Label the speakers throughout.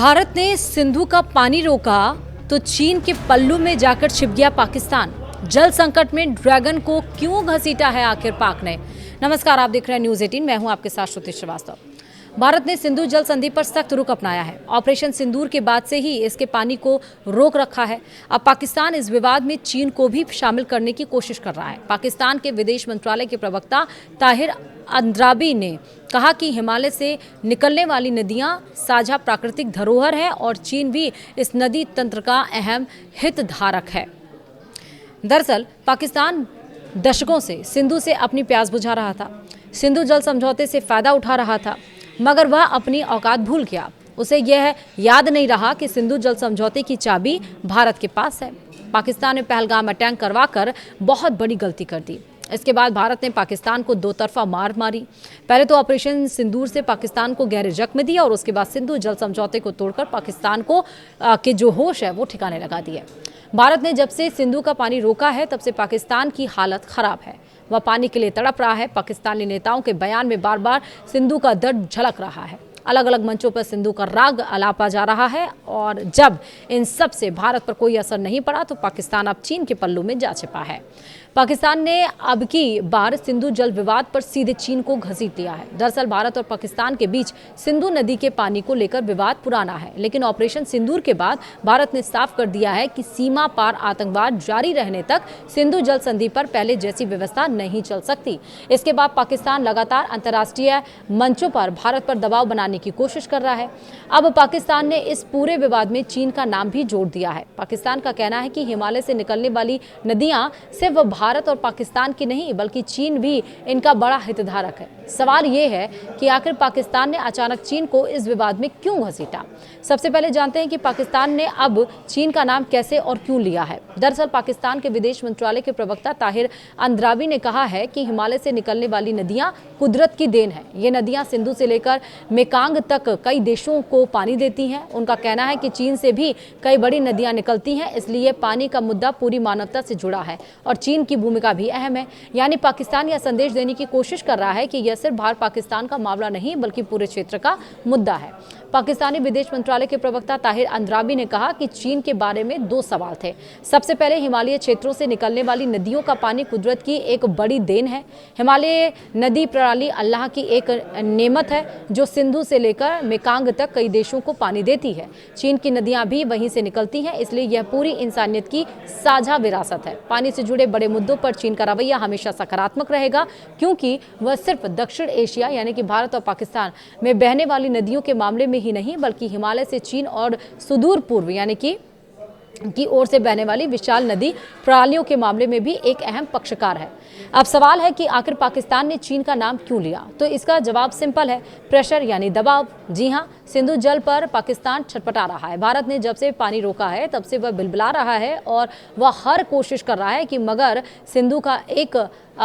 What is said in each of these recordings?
Speaker 1: भारत ने सिंधु का पानी रोका तो चीन के पल्लू में जाकर छिप गया पाकिस्तान। जल संकट में ड्रैगन को क्यों घसीटा है आखिर पाक ने। नमस्कार, आप देख रहे हैं न्यूज़ 18। मैं हूं आपके साथ श्रुति श्रीवास्तव। भारत ने सिंधु जल संधि पर सख्त रुख अपनाया है। ऑपरेशन सिंदूर के बाद से ही इसके पानी को रोक रखा है। अब पाकिस्तान इस विवाद में चीन को भी शामिल करने की कोशिश कर रहा है। पाकिस्तान के विदेश मंत्रालय के प्रवक्ता ताहिर अंद्राबी ने कहा कि हिमालय से निकलने वाली नदियां साझा प्राकृतिक धरोहर है और चीन भी इस नदी तंत्र का अहम हितधारक है। दरअसल पाकिस्तान दशकों से सिंधु से अपनी प्यास बुझा रहा था। सिंधु जल समझौते से फायदा उठा रहा था, मगर वह अपनी औकात भूल गया। उसे यह याद नहीं रहा कि सिंधु जल समझौते की चाबी भारत के पास है। पाकिस्तान ने पहलगाम अटैक करवाकर बहुत बड़ी गलती कर दी। इसके बाद भारत ने पाकिस्तान को दो तरफा मार मारी। पहले तो ऑपरेशन सिंदूर से पाकिस्तान को गहरे जख्म दिया और उसके बाद सिंधु जल समझौते को तोड़कर पाकिस्तान को के जो होश है वो ठिकाने लगा दिए। भारत ने जब से सिंधु का पानी रोका है तब से पाकिस्तान की हालत खराब है। वह पानी के लिए तड़प रहा है। पाकिस्तानी नेताओं के बयान में बार बार सिंधु का दर्द झलक रहा है। अलग अलग मंचों पर सिंधु का राग अलापा जा रहा है और जब इन सब से भारत पर कोई असर नहीं पड़ा तो पाकिस्तान अब चीन के पल्लू में जा छिपा है। पाकिस्तान ने अब की बार सिंधु जल विवाद पर सीधे चीन को घसीट लिया है। दरअसल भारत और पाकिस्तान के बीच सिंधु नदी के पानी को लेकर विवाद पुराना है, लेकिन ऑपरेशन सिंदूर के बाद भारत ने साफ कर दिया है कि सीमा पार आतंकवाद जारी रहने तक सिंधु जल संधि पर पहले जैसी व्यवस्था नहीं चल सकती। इसके बाद पाकिस्तान लगातार अंतर्राष्ट्रीय मंचों पर भारत पर दबाव बनाने की कोशिश कर रहा है। अब पाकिस्तान ने इस पूरे विवाद में चीन का नाम भी जोड़ दिया है। पाकिस्तान का कहना है कि हिमालय से निकलने वाली नदियां सिर्फ भारत और पाकिस्तान की नहीं बल्कि चीन भी इनका बड़ा हितधारक है। सवाल ये है कि आखिर पाकिस्तान ने अचानक चीन को इस विवाद में क्यों घसीटा। सबसे पहले जानते हैं कि पाकिस्तान ने अब चीन का नाम कैसे और क्यों लिया है। दरअसल पाकिस्तान के विदेश मंत्रालय के प्रवक्ता ताहिर अंद्राबी ने कहा है कि हिमालय से निकलने वाली नदियां कुदरत की देन है। ये नदियां सिंधु से लेकर मेकांग तक कई देशों को पानी देती हैं। उनका कहना है कि चीन से भी कई बड़ी नदियां निकलती हैं, इसलिए पानी का मुद्दा पूरी मानवता से जुड़ा है और चीन की भूमिका भी अहम है। यानी पाकिस्तान यह संदेश देने की कोशिश कर रहा है कि यह सिर्फ भारत पाकिस्तान का मामला नहीं बल्कि पूरे क्षेत्र का मुद्दा है। पाकिस्तानी विदेश मंत्रालय के प्रवक्ता ताहिर अंद्राबी ने कहा कि चीन के बारे में दो सवाल थे। सबसे पहले, हिमालयी क्षेत्रों से निकलने वाली नदियों का पानी कुदरत की एक बड़ी देन है। हिमालय नदी प्रणाली अल्लाह की एक नेमत है जो सिंधु से लेकर मेकांग तक कई देशों को पानी देती है। चीन की नदियां भी वहीं से निकलती हैं, इसलिए यह पूरी इंसानियत की साझा विरासत है। पानी से जुड़े बड़े मुद्दों पर चीन का रवैया हमेशा सकारात्मक रहेगा, क्योंकि वह सिर्फ दक्षिण एशिया यानी कि भारत और पाकिस्तान में बहने वाली नदियों के मामले में ही नहीं बल्कि हिमालय से चीन और सुदूर पूर्व यानी कि की ओर से बहने वाली विशाल नदी प्रणालियों के मामले में भी एक अहम पक्षकार है। अब सवाल है कि आखिर पाकिस्तान ने चीन का नाम क्यों लिया, तो इसका जवाब सिंपल है, प्रेशर यानी दबाव। जी हां, सिंधु जल पर पाकिस्तान छटपटा रहा है। भारत ने जब से पानी रोका है तब से वह बिलबिला रहा है और वह हर कोशिश कर रहा है कि मगर सिंधु का एक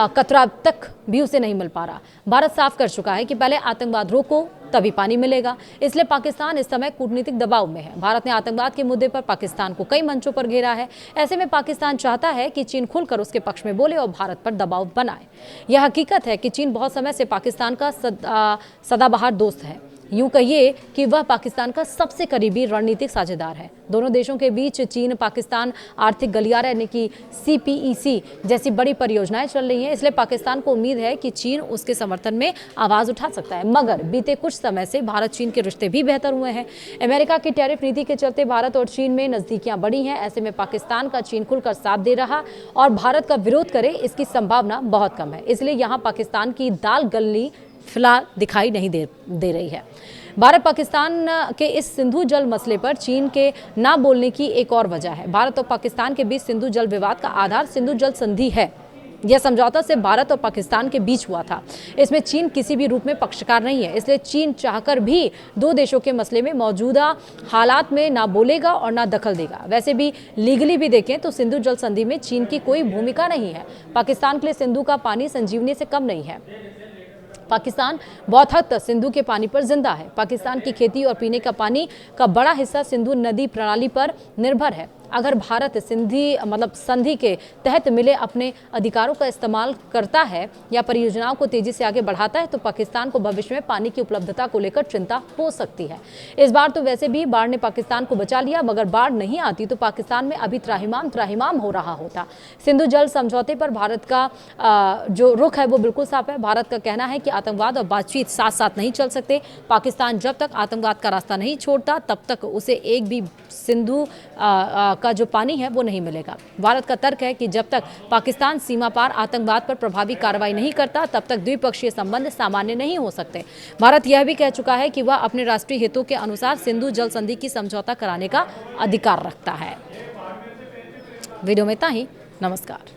Speaker 1: कतरा तक भी उसे नहीं मिल पा रहा। भारत साफ कर चुका है कि पहले आतंकवाद रोको तभी पानी मिलेगा, इसलिए पाकिस्तान इस समय कूटनीतिक दबाव में है। भारत ने आतंकवाद के मुद्दे पर पाकिस्तान को कई मंचों पर घेरा है। ऐसे में पाकिस्तान चाहता है कि चीन खुलकर उसके पक्ष में बोले और भारत पर दबाव बनाए। यह हकीकत है कि चीन बहुत समय से पाकिस्तान का सदाबहार दोस्त है। यूं कहिए कि वह पाकिस्तान का सबसे करीबी रणनीतिक साझेदार है। दोनों देशों के बीच चीन पाकिस्तान आर्थिक गलियारा यानी कि CPEC जैसी बड़ी परियोजनाएं चल रही हैं, इसलिए पाकिस्तान को उम्मीद है कि चीन उसके समर्थन में आवाज़ उठा सकता है। मगर बीते कुछ समय से भारत चीन के रिश्ते भी बेहतर हुए हैं। अमेरिका की टैरिफ नीति के चलते भारत और चीन में नज़दीकियां बढ़ी हैं। ऐसे में पाकिस्तान का चीन खुलकर साथ दे रहा और भारत का विरोध करे इसकी संभावना बहुत कम है। इसलिए यहाँ पाकिस्तान की दाल गलनी फिलहाल दिखाई नहीं दे रही है। भारत पाकिस्तान के इस सिंधु जल मसले पर चीन के ना बोलने की एक और वजह है। भारत और पाकिस्तान के बीच सिंधु जल विवाद का आधार सिंधु जल संधि है। यह समझौता से भारत और पाकिस्तान के बीच हुआ था। इसमें चीन किसी भी रूप में पक्षकार नहीं है, इसलिए चीन चाहकर भी दो देशों के मसले में मौजूदा हालात में ना बोलेगा और ना दखल देगा। वैसे भी लीगली भी देखें तो सिंधु जल संधि में चीन की कोई भूमिका नहीं है। पाकिस्तान के लिए सिंधु का पानी संजीवनी से कम नहीं है। पाकिस्तान बहुत हद तक सिंधु के पानी पर जिंदा है। पाकिस्तान की खेती और पीने का पानी का बड़ा हिस्सा सिंधु नदी प्रणाली पर निर्भर है। अगर भारत संधि के तहत मिले अपने अधिकारों का इस्तेमाल करता है या परियोजनाओं को तेजी से आगे बढ़ाता है तो पाकिस्तान को भविष्य में पानी की उपलब्धता को लेकर चिंता हो सकती है। इस बार तो वैसे भी बाढ़ ने पाकिस्तान को बचा लिया, मगर बाढ़ नहीं आती तो पाकिस्तान में अभी त्राहिमाम हो रहा होता। सिंधु जल समझौते पर भारत का जो रुख है वो बिल्कुल साफ है। भारत का कहना है कि आतंकवाद और बातचीत साथ साथ नहीं चल सकते। पाकिस्तान जब तक आतंकवाद का रास्ता नहीं छोड़ता तब तक उसे एक भी सिंधु का जो पानी है वो नहीं मिलेगा। भारत का तर्क है कि जब तक पाकिस्तान सीमा पार आतंकवाद पर प्रभावी कार्रवाई नहीं करता तब तक द्विपक्षीय संबंध सामान्य नहीं हो सकते। भारत यह भी कह चुका है कि वह अपने राष्ट्रीय हितों के अनुसार सिंधु जल संधि की समझौता कराने का अधिकार रखता है। वीडियो में इतना ही। नमस्कार।